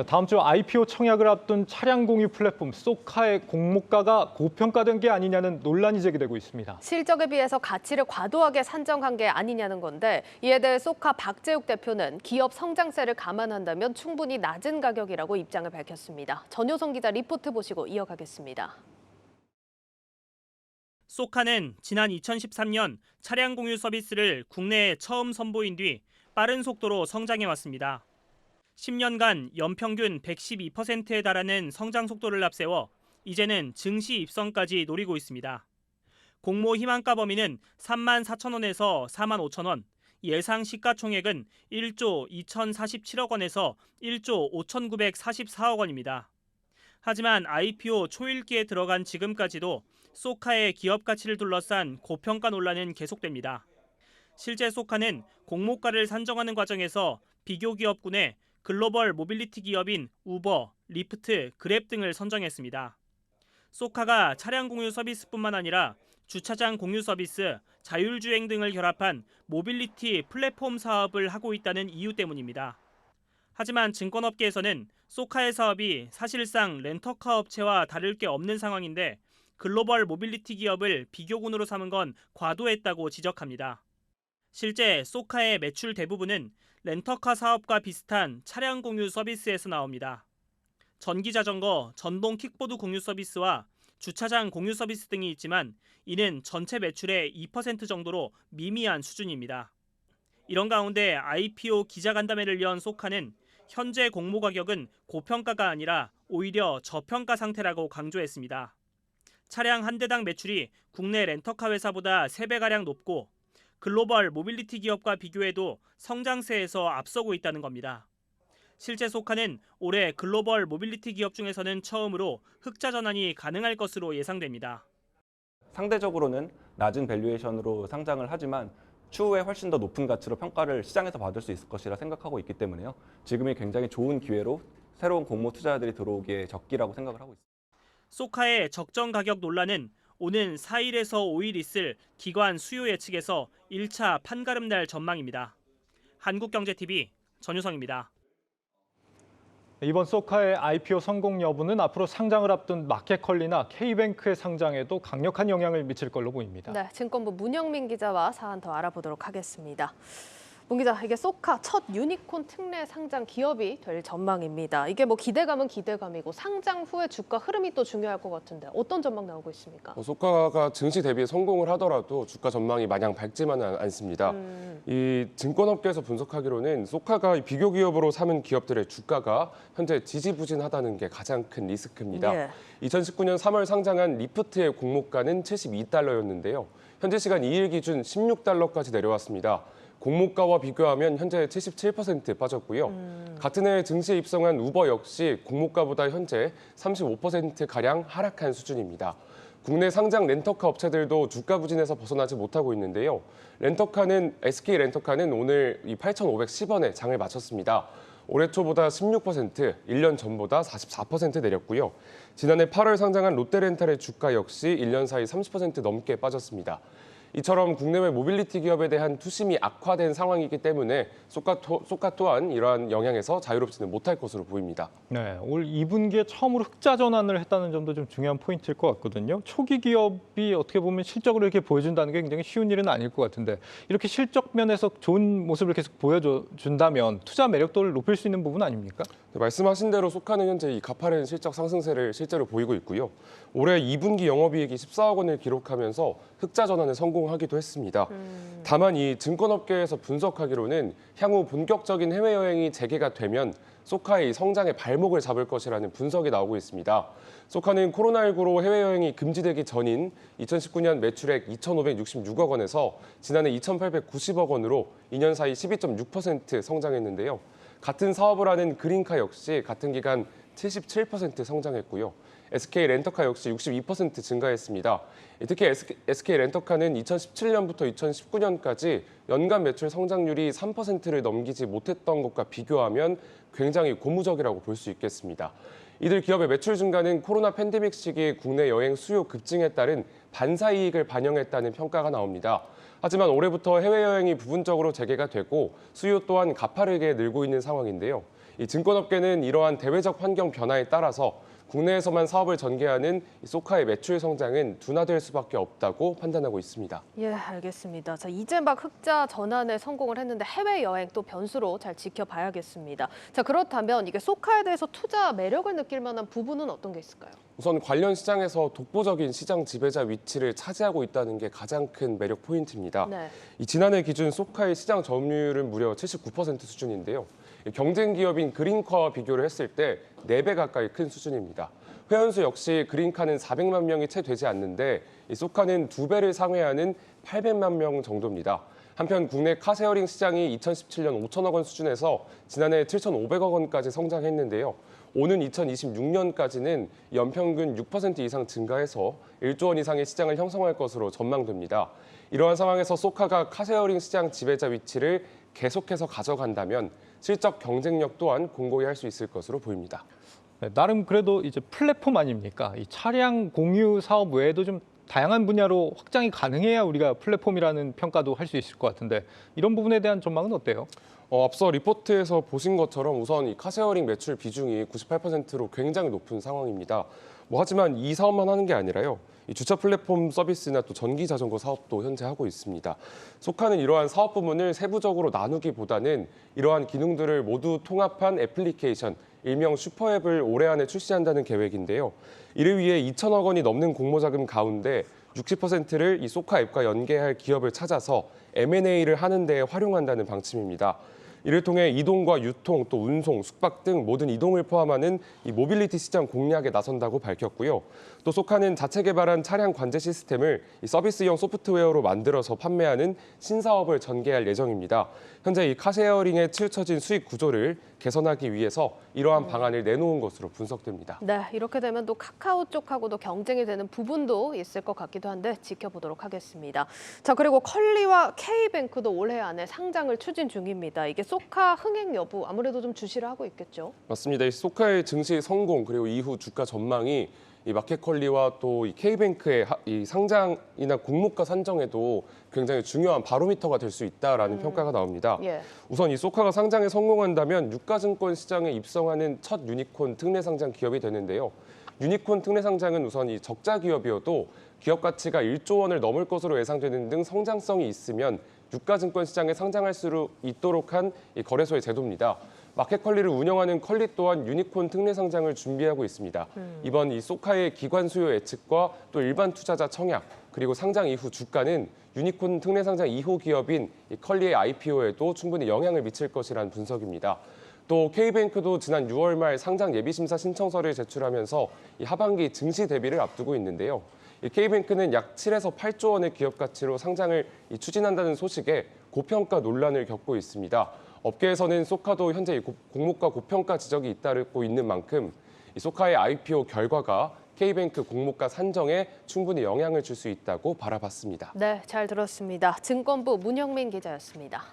다음 주 IPO 청약을 앞둔 차량 공유 플랫폼 쏘카의 공모가가 고평가된 게 아니냐는 논란이 제기되고 있습니다. 실적에 비해서 가치를 과도하게 산정한 게 아니냐는 건데 이에 대해 쏘카 박재욱 대표는 기업 성장세를 감안한다면 충분히 낮은 가격이라고 입장을 밝혔습니다. 전효성 기자 리포트 보시고 이어가겠습니다. 쏘카는 지난 2013년 차량 공유 서비스를 국내에 처음 선보인 뒤 빠른 속도로 성장해왔습니다. 10년간 연평균 112%에 달하는 성장 속도를 앞세워 이제는 증시 입성까지 노리고 있습니다. 공모 희망가 범위는 3만 4천 원에서 4만 5천 원, 예상 시가총액은 1조 2,047억 원에서 1조 5,944억 원입니다. 하지만 IPO 초일기에 들어간 지금까지도 쏘카의 기업 가치를 둘러싼 고평가 논란은 계속됩니다. 실제 쏘카는 공모가를 산정하는 과정에서 비교 기업군에 글로벌 모빌리티 기업인 우버, 리프트, 그랩 등을 선정했습니다. 쏘카가 차량 공유 서비스뿐만 아니라 주차장 공유 서비스, 자율주행 등을 결합한 모빌리티 플랫폼 사업을 하고 있다는 이유 때문입니다. 하지만 증권업계에서는 쏘카의 사업이 사실상 렌터카 업체와 다를 게 없는 상황인데 글로벌 모빌리티 기업을 비교군으로 삼은 건 과도했다고 지적합니다. 실제 쏘카의 매출 대부분은 렌터카 사업과 비슷한 차량 공유 서비스에서 나옵니다. 전기자전거, 전동 킥보드 공유 서비스와 주차장 공유 서비스 등이 있지만 이는 전체 매출의 2% 정도로 미미한 수준입니다. 이런 가운데 IPO 기자간담회를 연 쏘카는 현재 공모 가격은 고평가가 아니라 오히려 저평가 상태라고 강조했습니다. 차량 한 대당 매출이 국내 렌터카 회사보다 3배가량 높고 글로벌 모빌리티 기업과 비교해도 성장세에서 앞서고 있다는 겁니다. 실제 쏘카는 올해 글로벌 모빌리티 기업 중에서는 처음으로 흑자 전환이 가능할 것으로 예상됩니다. 상대적으로는 낮은 밸류에이션으로 상장을 하지만 추후에 훨씬 더 높은 가치로 평가를 시장에서 받을 수 있을 것이라 생각하고 있기 때문에요. 지금이 굉장히 좋은 기회로 새로운 공모 투자자들이 들어오기에 적기라고 생각을 하고 있습니다. 쏘카의 적정 가격 논란은 오는 4일에서 5일 있을 기관 수요 예측에서 1차 판가름 날 전망입니다. 한국경제TV 전효성입니다. 이번 쏘카의 IPO 성공 여부는 앞으로 상장을 앞둔 마켓컬리나 K뱅크의 상장에도 강력한 영향을 미칠 걸로 보입니다. 네, 증권부 문영민 기자와 사안 더 알아보도록 하겠습니다. 문 기자, 이게 쏘카 첫 유니콘 특례 상장 기업이 될 전망입니다. 이게 기대감은 기대감이고 상장 후의 주가 흐름이 또 중요할 것 같은데 어떤 전망 나오고 있습니까? 쏘카가 증시 대비 성공을 하더라도 주가 전망이 마냥 밝지만은 않습니다. 이 증권업계에서 분석하기로는 쏘카가 비교 기업으로 삼은 기업들의 주가가 현재 지지부진하다는 게 가장 큰 리스크입니다. 예. 2019년 3월 상장한 리프트의 공모가는 72달러였는데요. 현재 시간 2일 기준 16달러까지 내려왔습니다. 공모가와 비교하면 현재 77% 빠졌고요. 같은 해 증시에 입성한 우버 역시 공모가보다 현재 35%가량 하락한 수준입니다. 국내 상장 렌터카 업체들도 주가 부진에서 벗어나지 못하고 있는데요. SK 렌터카는 오늘 8,510원에 장을 마쳤습니다. 올해 초보다 16%, 1년 전보다 44% 내렸고요. 지난해 8월 상장한 롯데렌탈의 주가 역시 1년 사이 30% 넘게 빠졌습니다. 이처럼 국내외 모빌리티 기업에 대한 투심이 악화된 상황이기 때문에 쏘카 또한 이러한 영향에서 자유롭지는 못할 것으로 보입니다. 네, 올 2분기에 처음으로 흑자 전환을 했다는 점도 좀 중요한 포인트일 것 같거든요. 초기 기업이 어떻게 보면 실적으로 이렇게 보여준다는 게 굉장히 쉬운 일은 아닐 것 같은데 이렇게 실적 면에서 좋은 모습을 계속 보여준다면 투자 매력도를 높일 수 있는 부분 아닙니까? 네, 말씀하신 대로 쏘카는 현재 이 가파른 실적 상승세를 실제로 보이고 있고요. 올해 2분기 영업이익이 14억 원을 기록하면서 흑자 전환에 성공하기도 했습니다. 다만 이 증권업계에서 분석하기로는 향후 본격적인 해외여행이 재개가 되면 쏘카의 성장의 발목을 잡을 것이라는 분석이 나오고 있습니다. 쏘카는 코로나19로 해외여행이 금지되기 전인 2019년 매출액 2,566억 원에서 지난해 2,890억 원으로 2년 사이 12.6% 성장했는데요. 같은 사업을 하는 그린카 역시 같은 기간 77% 성장했고요. SK 렌터카 역시 62% 증가했습니다. 특히 SK 렌터카는 2017년부터 2019년까지 연간 매출 성장률이 3%를 넘기지 못했던 것과 비교하면 굉장히 고무적이라고 볼 수 있겠습니다. 이들 기업의 매출 증가는 코로나 팬데믹 시기 국내 여행 수요 급증에 따른 반사이익을 반영했다는 평가가 나옵니다. 하지만 올해부터 해외여행이 부분적으로 재개가 되고 수요 또한 가파르게 늘고 있는 상황인데요. 이 증권업계는 이러한 대외적 환경 변화에 따라서 국내에서만 사업을 전개하는 소카의 매출 성장은 둔화될 수밖에 없다고 판단하고 있습니다. 예, 알겠습니다. 자, 이제 막 흑자 전환에 성공을 했는데 해외여행 또 변수로 잘 지켜봐야겠습니다. 자, 그렇다면 이게 소카에 대해서 투자 매력을 느낄 만한 부분은 어떤 게 있을까요? 우선 관련 시장에서 독보적인 시장 지배자 위치를 차지하고 있다는 게 가장 큰 매력 포인트입니다. 네. 이 지난해 기준 소카의 시장 점유율은 무려 79% 수준인데요. 경쟁 기업인 그린카와 비교를 했을 때 4배 가까이 큰 수준입니다. 회원수 역시 그린카는 400만 명이 채 되지 않는데 이 소카는 2배를 상회하는 800만 명 정도입니다. 한편 국내 카쉐어링 시장이 2017년 5천억 원 수준에서 지난해 7,500억 원까지 성장했는데요. 오는 2026년까지는 연평균 6% 이상 증가해서 1조 원 이상의 시장을 형성할 것으로 전망됩니다. 이러한 상황에서 소카가 카쉐어링 시장 지배자 위치를 계속해서 가져간다면 실적 경쟁력 또한 공고히 할 수 있을 것으로 보입니다. 네, 나름 그래도 이제 플랫폼 아닙니까? 이 차량 공유 사업 외에도 좀 다양한 분야로 확장이 가능해야 우리가 플랫폼이라는 평가도 할 수 있을 것 같은데 이런 부분에 대한 전망은 어때요? 앞서 리포트에서 보신 것처럼 우선 이 카쉐어링 매출 비중이 98%로 굉장히 높은 상황입니다. 하지만 이 사업만 하는 게 아니라요. 이 주차 플랫폼 서비스나 또 전기 자전거 사업도 현재 하고 있습니다. 소카는 이러한 사업 부문을 세부적으로 나누기보다는 이러한 기능들을 모두 통합한 애플리케이션, 일명 슈퍼앱을 올해 안에 출시한다는 계획인데요. 이를 위해 2천억 원이 넘는 공모자금 가운데 60%를 이 소카 앱과 연계할 기업을 찾아서 M&A를 하는 데 활용한다는 방침입니다. 이를 통해 이동과 유통, 또 운송, 숙박 등 모든 이동을 포함하는 이 모빌리티 시장 공략에 나선다고 밝혔고요. 또 소카는 자체 개발한 차량 관제 시스템을 이 서비스형 소프트웨어로 만들어서 판매하는 신사업을 전개할 예정입니다. 현재 이 카쉐어링에 치우쳐진 수익 구조를 개선하기 위해서 이러한 방안을 내놓은 것으로 분석됩니다. 네, 이렇게 되면 또 카카오 쪽하고도 경쟁이 되는 부분도 있을 것 같기도 한데 지켜보도록 하겠습니다. 자, 그리고 컬리와 K뱅크도 올해 안에 상장을 추진 중입니다. 이게 소카 흥행 여부 아무래도 좀 주시를 하고 있겠죠? 맞습니다. 이 소카의 증시 성공 그리고 이후 주가 전망이 이 마켓컬리와 또 이 K뱅크의 이 상장이나 공모가 산정에도 굉장히 중요한 바로미터가 될 수 있다라는 평가가 나옵니다. 예. 우선 이 소카가 상장에 성공한다면 유가증권 시장에 입성하는 첫 유니콘 특례 상장 기업이 되는데요. 유니콘 특례 상장은 우선 이 적자 기업이어도 기업 가치가 1조 원을 넘을 것으로 예상되는 등 성장성이 있으면 유가증권 시장에 상장할 수 있도록 한 이 거래소의 제도입니다. 마켓컬리를 운영하는 컬리 또한 유니콘 특례 상장을 준비하고 있습니다. 이번 이 소카의 기관 수요 예측과 또 일반 투자자 청약 그리고 상장 이후 주가는 유니콘 특례 상장 2호 기업인 이 컬리의 IPO에도 충분히 영향을 미칠 것이라는 분석입니다. 또 K뱅크도 지난 6월 말 상장 예비심사 신청서를 제출하면서 이 하반기 증시 대비를 앞두고 있는데요. 이 K뱅크는 약 7에서 8조 원의 기업 가치로 상장을 추진한다는 소식에 고평가 논란을 겪고 있습니다. 업계에서는 소카도 현재 공모가 고평가 지적이 잇따르고 있는 만큼 이 소카의 IPO 결과가 K뱅크 공모가 산정에 충분히 영향을 줄 수 있다고 바라봤습니다. 네, 잘 들었습니다. 증권부 문영민 기자였습니다.